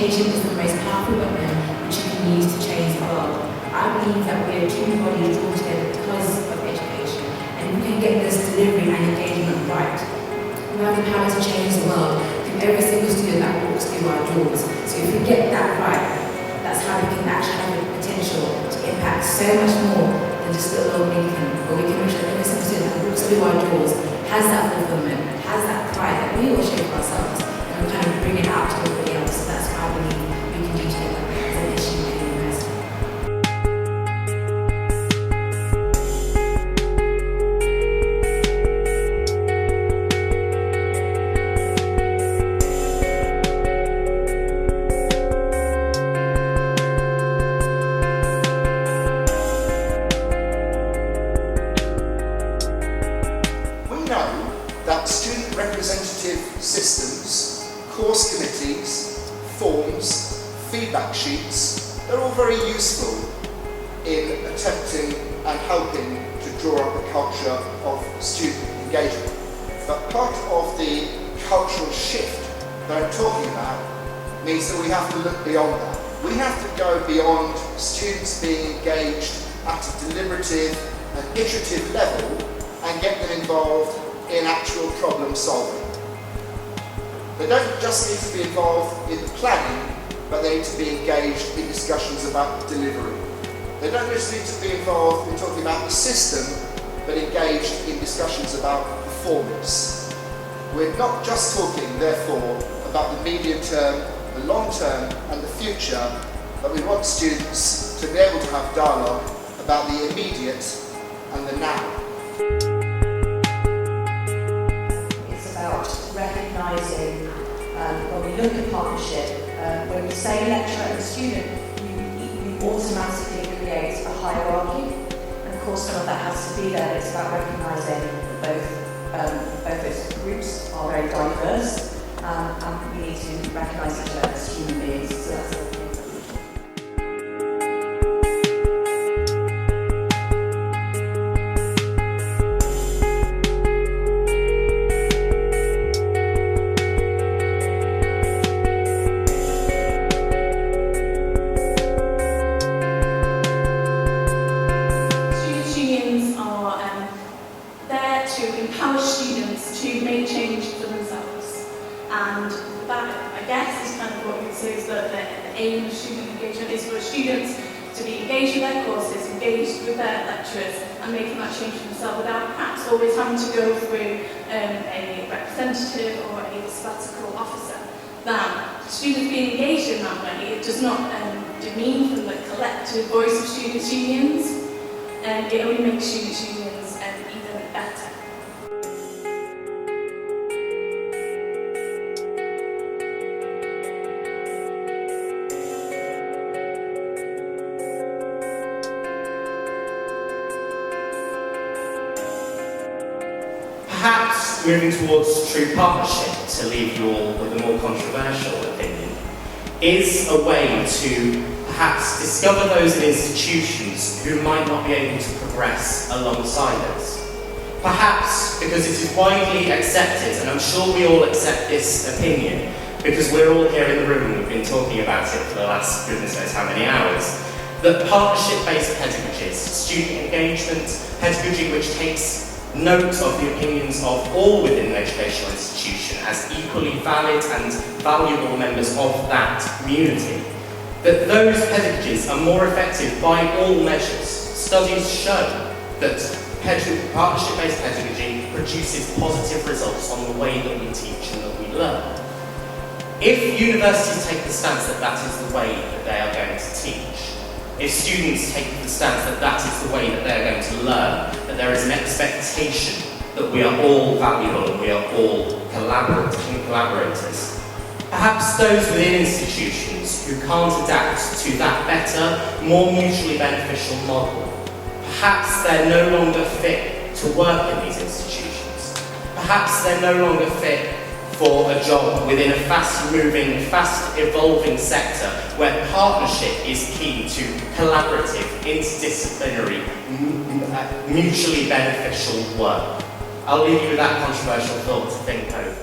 education is the most powerful weapon which you can use to change the world. I believe that we are human bodies drawn together because of education, and we can get this delivery and engagement right. We have the power to change the world through every single student that walks through our doors. So if we get that right, that's how we can actually have the potential to impact so much more than just little old Lincoln, where we can make sure that every single student that walks through our doors has that fulfillment, has that pride that we all share for ourselves, and we kind of bring it out to everybody else. So that's how I believe we can do together as an issue in the university. That student representative systems, course committees, forms, feedback sheets, they're all very useful in attempting and helping to draw up a culture of student engagement. But part of the cultural shift that I'm talking about means that we have to look beyond that. We have to go beyond students being engaged at a deliberative and iterative level and get them involved in actual problem solving. They don't just need to be involved in the planning, but they need to be engaged in discussions about delivery. They don't just need to be involved in talking about the system, but engaged in discussions about performance. We're not just talking, therefore, about the medium term, the long term, and the future, but we want students to be able to have dialogue about the immediate and the now. Recognising when we look at partnership, when we say lecturer and student, you automatically create a hierarchy, and of course some of that has to be there. It's about recognising that both those groups are very diverse, and we need to recognise each other as human beings. So that's the thing. Empower students to make change for themselves, and that, I guess, is kind of what we say is that the aim of student engagement is for students to be engaged with their courses, engaged with their lecturers, and making that change for themselves without perhaps always having to go through a representative or a sabbatical officer. That students being engaged in that way, it does not demean from the collective voice of students' unions, and it only makes students' unions even better. Perhaps moving towards true partnership, to leave you all with a more controversial opinion, is a way to perhaps discover those in institutions who might not be able to progress alongside us. Perhaps because it is widely accepted, and I'm sure we all accept this opinion, because we're all here in the room and we've been talking about it for the last goodness knows how many hours, that partnership-based pedagogies, student engagement, pedagogy which takes note of the opinions of all within an educational institution as equally valid and valuable members of that community, that those pedagogies are more effective by all measures. Studies show that partnership-based pedagogy produces positive results on the way that we teach and that we learn. If universities take the stance that that is the way that they are going to teach, if students take the stance that that is the way that they're going to learn, that there is an expectation that we are all valuable and we are all collaborators, perhaps those within institutions who can't adapt to that better, more mutually beneficial model, perhaps they're no longer fit to work in these institutions. Perhaps they're no longer fit for a job within a fast-moving, fast-evolving sector where partnership is key to collaborative, interdisciplinary, mutually beneficial work. I'll leave you with that controversial thought to think over.